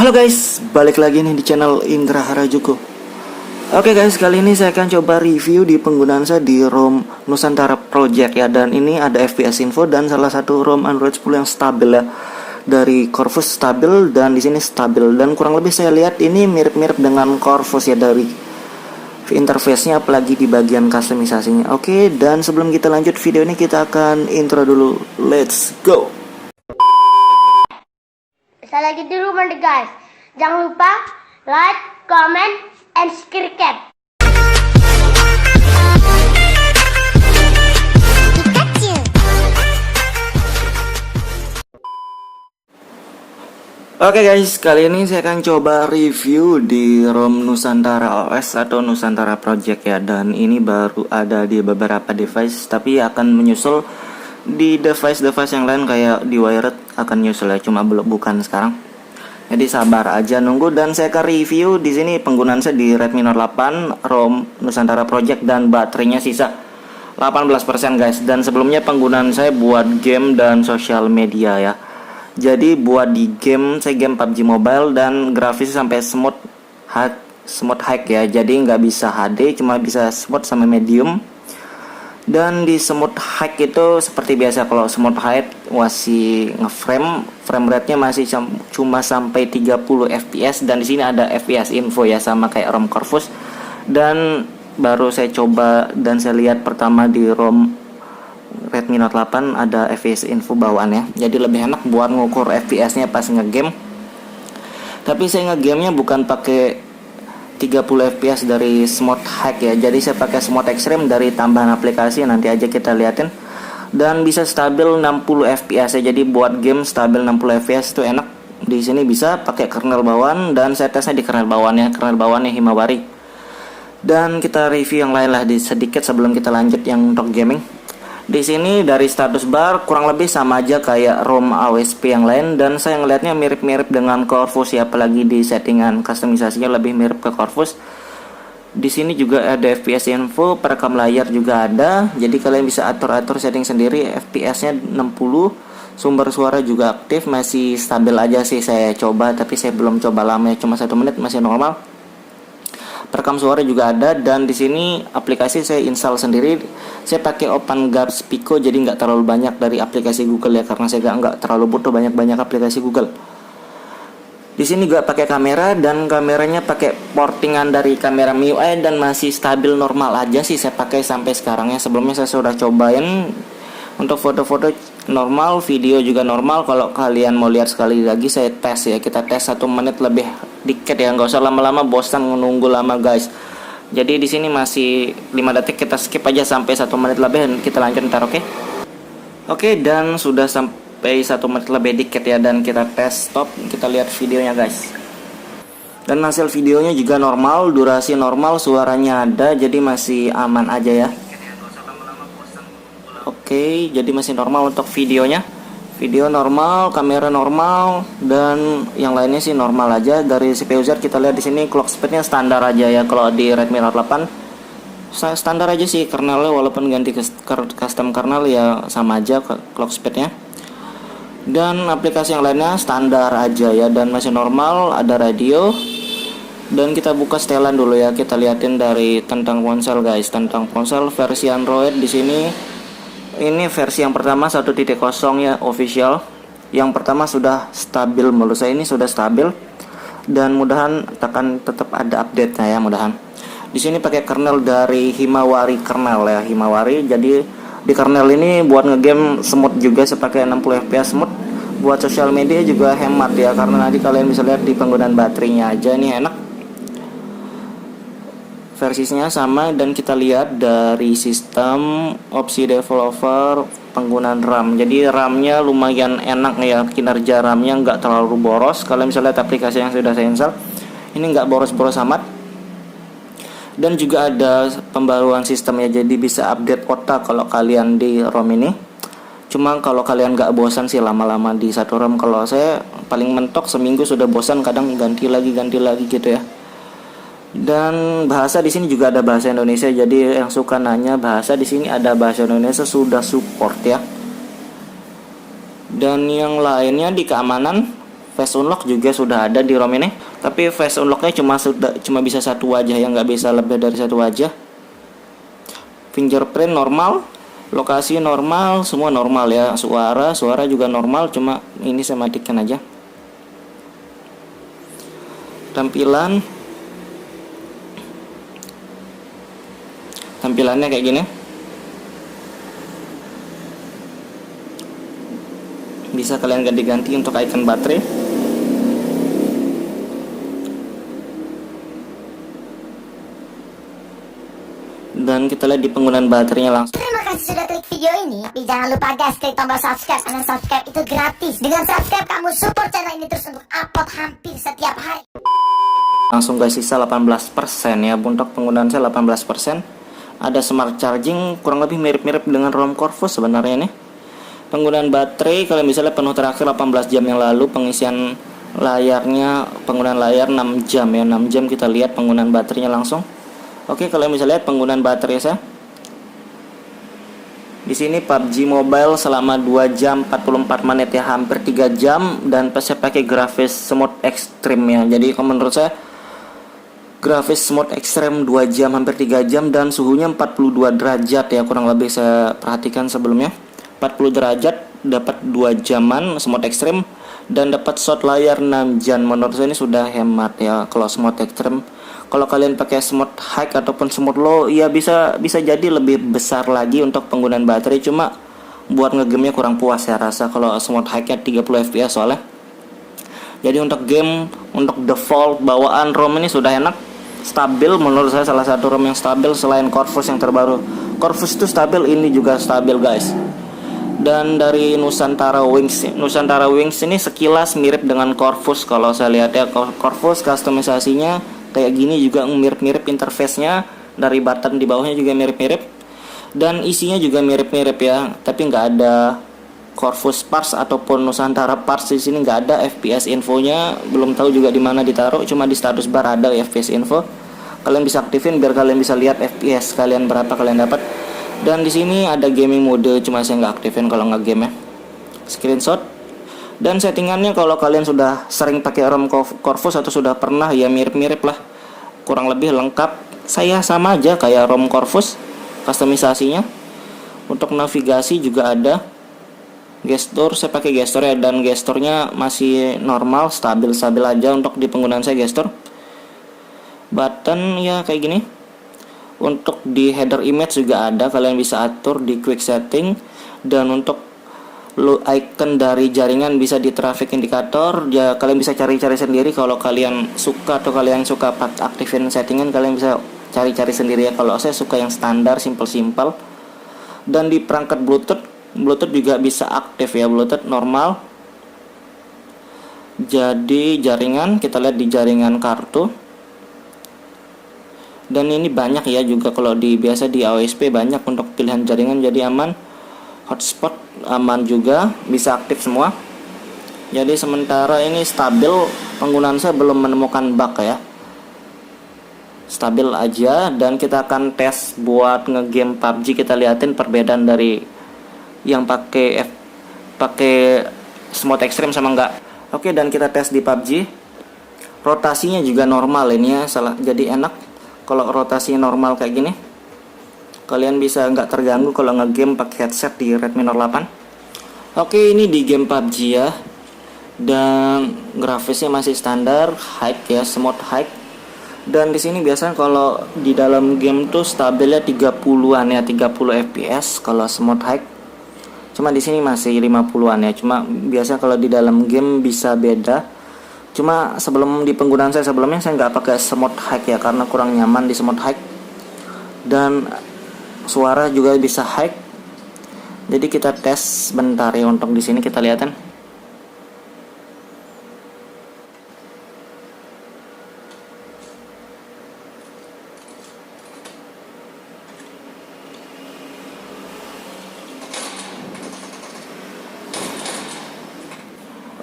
Halo guys, balik lagi nih di channel Indra Harajuku. Oke guys, kali ini saya akan coba review di penggunaan saya di ROM Nusantara Project ya. Dan ini ada FPS info dan salah satu ROM Android 10 yang stabil ya. Dari Corvus stabil dan di sini stabil. Dan kurang lebih saya lihat ini mirip-mirip dengan Corvus ya dari interface-nya, apalagi di bagian customisasinya. Oke, dan sebelum kita lanjut video ini kita akan intro dulu. Let's go. Saya lagi di rumah nih guys. Jangan lupa like, comment, and subscribe. Oke guys, kali ini saya akan coba review di ROM Nusantara OS atau Nusantara Project ya. Dan ini baru ada di beberapa device, tapi akan menyusul di device-device yang lain kayak di Wired akan nyusul ya, cuma belum bukan sekarang. Jadi sabar aja nunggu, dan saya akan review di sini penggunaan saya di Redmi Note 8 ROM Nusantara Project dan baterainya sisa 18% guys. Dan sebelumnya penggunaan saya buat game dan sosial media ya. Jadi buat di game, saya game PUBG Mobile dan grafisnya sampai smooth high ya. Jadi nggak bisa HD, cuma bisa smooth sama medium. Dan di smooth high itu seperti biasa, kalau smooth high masih frame rate-nya masih cuma sampai 30 fps. Dan di sini ada FPS info ya, sama kayak ROM Corvus. Dan baru saya coba dan saya lihat pertama di ROM Redmi Note 8 ada FPS info bawaannya. Jadi lebih enak buat ngukur FPS-nya pas ngegame. Tapi saya ngegamenya bukan pakai 30 fps dari smooth high ya. Jadi saya pakai smooth extreme dari tambahan aplikasi, nanti aja kita liatin. Dan bisa stabil 60 fps ya. Jadi buat game stabil 60 fps itu enak. Di sini bisa pakai kernel bawaan dan saya tesnya di kernel bawaannya Himawari. Dan kita review yang lain lah sedikit sebelum kita lanjut yang untuk gaming. Di sini dari status bar kurang lebih sama aja kayak ROM AWSP yang lain, dan saya ngelihatnya mirip-mirip dengan Corvus ya, apalagi di settingan customisasinya lebih mirip ke Corvus. Di sini juga ada FPS info, perekam layar juga ada. Jadi kalian bisa atur-atur setting sendiri, FPS-nya 60. Sumber suara juga aktif, masih stabil aja sih saya coba, tapi saya belum coba lama ya, cuma 1 menit masih normal. Perekam suara juga ada, dan di sini aplikasi saya install sendiri. Saya pakai OpenGAPS Pico, jadi nggak terlalu banyak dari aplikasi Google ya, karena saya nggak terlalu butuh banyak aplikasi Google. Di sini juga pakai kamera, dan kameranya pakai portingan dari kamera MIUI dan masih stabil normal aja sih saya pakai sampai sekarang ya. Sebelumnya saya sudah cobain untuk foto-foto normal, video juga normal. Kalau kalian mau lihat sekali lagi saya tes ya, kita tes 1 menit lebih dikit ya, nggak usah lama-lama bosan menunggu lama guys. Jadi di sini masih 5 detik, kita skip aja sampai 1 menit lebih dan kita lanjut ntar, oke? Oke, dan sudah sampai 1 menit lebih dikit ya, dan kita tes stop, kita lihat videonya guys. Dan hasil videonya juga normal, durasi normal, suaranya ada, jadi masih aman aja ya. Oke, jadi masih normal untuk videonya. Video normal, kamera normal, dan yang lainnya sih normal aja. Dari CPU Z kita lihat di sini clock speednya standar aja ya. Kalau di Redmi Note 8 standar aja sih kernelnya, walaupun ganti custom kernel ya sama aja clock speednya. Dan aplikasi yang lainnya standar aja ya, dan masih normal, ada radio. Dan kita buka setelan dulu ya, kita liatin dari tentang ponsel guys, tentang ponsel versi Android di sini. Ini versi yang pertama 1.0 ya, official. Yang pertama sudah stabil, menurut saya ini sudah stabil, dan mudahan akan tetap ada update-nya ya, mudahan. Di sini pakai kernel dari Himawari kernel ya, Himawari. Jadi di kernel ini buat ngegame smooth juga, saya pakai 60 fps smooth. Buat sosial media juga hemat ya, karena nanti kalian bisa lihat di penggunaan baterainya aja, ini enak. Versinya sama, dan kita lihat dari sistem opsi developer penggunaan RAM. Jadi RAM-nya lumayan enak ya, kinerja RAM-nya nggak terlalu boros. Kalian bisa lihat aplikasi yang sudah saya install, ini nggak boros-boros amat. Dan juga ada pembaruan sistem ya, jadi bisa update otak kalau kalian di ROM ini. Cuma kalau kalian nggak bosan sih lama-lama di satu ROM, kalau saya paling mentok seminggu sudah bosan, kadang ganti lagi gitu ya. Dan bahasa di sini juga ada bahasa Indonesia, jadi yang suka nanya bahasa di sini ada bahasa Indonesia, sudah support ya. Dan yang lainnya di keamanan Face unlock juga sudah ada di ROM ini, tapi face unlocknya cuma bisa satu wajah ya, nggak bisa lebih dari satu wajah. Fingerprint normal, lokasi normal, semua normal ya. Suara juga normal, cuma ini saya matikan aja. Tampilannya kayak gini. Bisa kalian ganti-ganti untuk icon baterai. Dan kita lihat di penggunaan baterainya langsung. Terima kasih sudah klik video ini. Tapi jangan lupa guys, klik tombol subscribe. Karena subscribe itu gratis. Dengan subscribe kamu support channel ini terus untuk upload hampir setiap hari. Langsung guys, sisa 18% ya. Untuk penggunaan saya 18%. Ada smart charging, kurang lebih mirip-mirip dengan ROM Corvus sebenarnya nih. Penggunaan baterai kalian bisa lihat penuh terakhir 18 jam yang lalu. Pengisian layarnya, penggunaan layar 6 jam ya. 6 jam kita lihat penggunaan baterainya langsung. Oke, kalian bisa lihat penggunaan baterai saya. Di sini PUBG Mobile selama 2 jam 44 menit ya, hampir 3 jam, dan saya pakai grafis smooth extreme ya. Jadi kalau menurut saya grafis smooth extreme 2 jam hampir 3 jam dan suhunya 42 derajat ya, kurang lebih saya perhatikan sebelumnya. 40 derajat dapat 2 jaman smooth extreme dan dapat shot layar 6 jam. Menurut saya ini sudah hemat ya kalau smooth extreme. Kalau kalian pakai smooth high ataupun smooth low ya bisa jadi lebih besar lagi untuk penggunaan baterai, cuma buat ngegamenya kurang puas ya rasa kalau smooth high-nya 30 fps soalnya. Jadi untuk game, untuk default bawaan ROM ini sudah enak, stabil. Menurut saya salah satu ROM yang stabil selain Corvus yang terbaru. Corvus itu stabil, ini juga stabil guys. Dan dari Nusantara Wings ini sekilas mirip dengan Corvus kalau saya lihat ya. Corvus customisasinya kayak gini juga mirip-mirip, interface-nya dari button di bawahnya juga mirip-mirip, dan isinya juga mirip-mirip ya. Tapi nggak ada Corvus parts ataupun Nusantara parts di sini, nggak ada. FPS infonya belum tahu juga di mana ditaruh, cuma di status bar ada FPS info. Kalian bisa aktifin biar kalian bisa lihat FPS kalian berapa kalian dapat. Dan di sini ada gaming mode, cuma saya nggak aktifin kalau nggak game ya. Screenshot. Dan settingannya kalau kalian sudah sering pakai ROM Corvus atau sudah pernah ya mirip-mirip lah, kurang lebih lengkap. Saya sama aja kayak ROM Corvus customisasinya. Untuk navigasi juga ada. Gestur saya pakai gestur ya, dan gesturnya masih normal, stabil aja untuk di penggunaan saya gestur. Button ya kayak gini. Untuk di header image juga ada, kalian bisa atur di quick setting. Dan untuk icon dari jaringan bisa di traffic indicator ya, kalian bisa cari-cari sendiri kalau kalian suka, atau kalian suka aktifin settingan kalian bisa cari-cari sendiri ya. Kalau saya suka yang standar, simple. Dan di perangkat Bluetooth juga bisa aktif ya, Bluetooth normal. Jadi jaringan, kita lihat di jaringan kartu. Dan ini banyak ya juga, kalau biasa di AOSP banyak untuk pilihan jaringan, jadi aman. Hotspot aman juga, bisa aktif semua. Jadi sementara ini stabil, penggunaan saya belum menemukan bug ya, stabil aja. Dan kita akan tes buat ngegame PUBG, kita liatin perbedaan dari yang pakai smooth extreme sama enggak. Oke, dan kita tes di PUBG. Rotasinya juga normal ini ya, jadi enak kalau rotasinya normal kayak gini. Kalian bisa nggak terganggu kalau ngegame pakai headset di Redmi Note 8. Oke, ini di game PUBG ya. Dan grafisnya masih standar, high ya, smooth high. Dan di sini biasanya kalau di dalam game tuh stabilnya 30-an ya, 30 fps kalau smooth high. Cuma di sini masih 50-an ya. Cuma biasanya kalau di dalam game bisa beda. Cuma sebelum di penggunaan saya sebelumnya saya nggak pakai smooth high ya, karena kurang nyaman di smooth high. Dan suara juga bisa high. Jadi kita tes bentar ya, untuk di sini kita lihatin.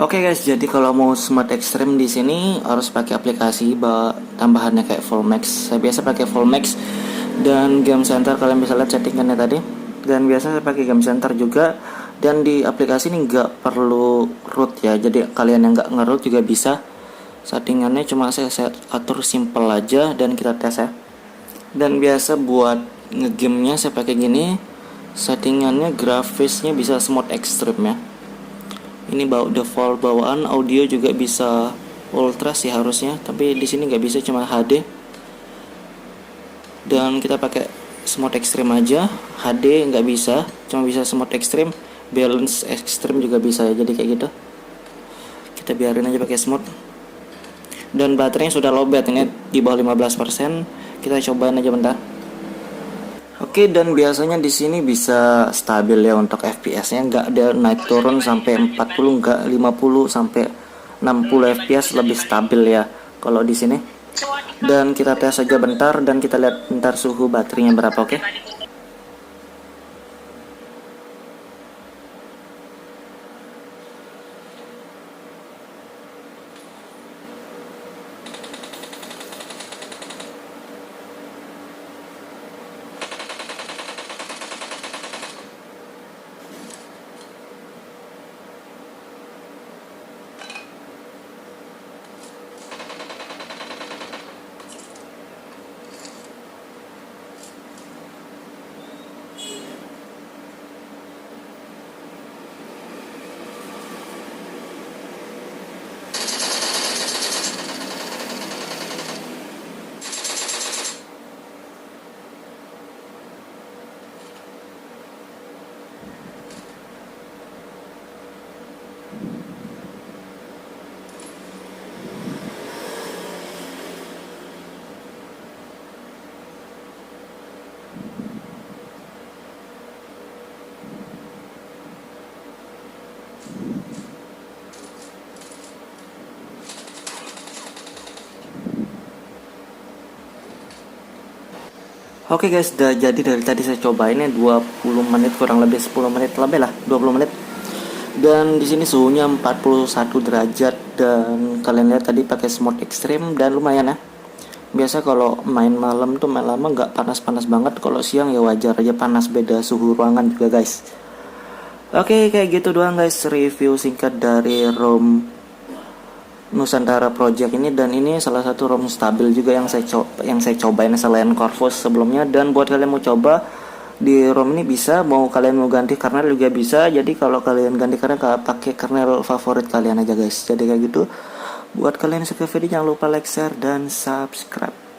Oke guys, jadi kalau mau smart extreme di sini harus pakai aplikasi tambahannya kayak Fullmax. Saya biasa pakai Fullmax. Dan game center kalian bisa lihat settingannya tadi. Dan biasa saya pakai game center juga. Dan di aplikasi ini nggak perlu root ya, jadi kalian yang nggak nge-root juga bisa. Settingannya cuma saya atur simple aja dan kita tes ya. Dan biasa buat ngegamenya saya pakai gini. Settingannya grafisnya bisa smooth extreme ya. Ini default bawaan, audio juga bisa ultra sih harusnya, tapi di sini nggak bisa, cuma HD. Dan kita pakai smooth extreme aja, HD nggak bisa, cuma bisa smooth extreme. Balance extreme juga bisa ya, jadi kayak gitu. Kita biarin aja pakai smooth. Dan baterainya sudah lowbat, ini di bawah 15%. Kita cobain aja bentar. Oke, dan biasanya di sini bisa stabil ya untuk FPS-nya, nggak ada naik turun sampai 40, nggak 50 sampai 60 FPS, lebih stabil ya kalau di sini. Dan kita tes aja bentar dan kita lihat bentar suhu baterainya berapa, oke? Oke guys, jadi dari tadi saya cobainnya 20 menit, kurang lebih 10 menit lebih lah, 20 menit. Dan di sini suhunya 41 derajat dan kalian lihat tadi pakai smooth extreme dan lumayan ya. Biasa kalau main malam tuh main lama nggak panas-panas banget, kalau siang ya wajar aja panas, beda suhu ruangan juga guys. Oke, kayak gitu doang guys review singkat dari ROM Nusantara Project ini, dan ini salah satu ROM stabil juga yang saya cobain selain Corvus sebelumnya. Dan buat kalian mau coba di ROM ini bisa, mau kalian mau ganti kernel juga bisa. Jadi kalau kalian ganti kernel, pakai kernel favorit kalian aja guys. Jadi kayak gitu. Buat kalian yang suka video jangan lupa like, share, dan subscribe.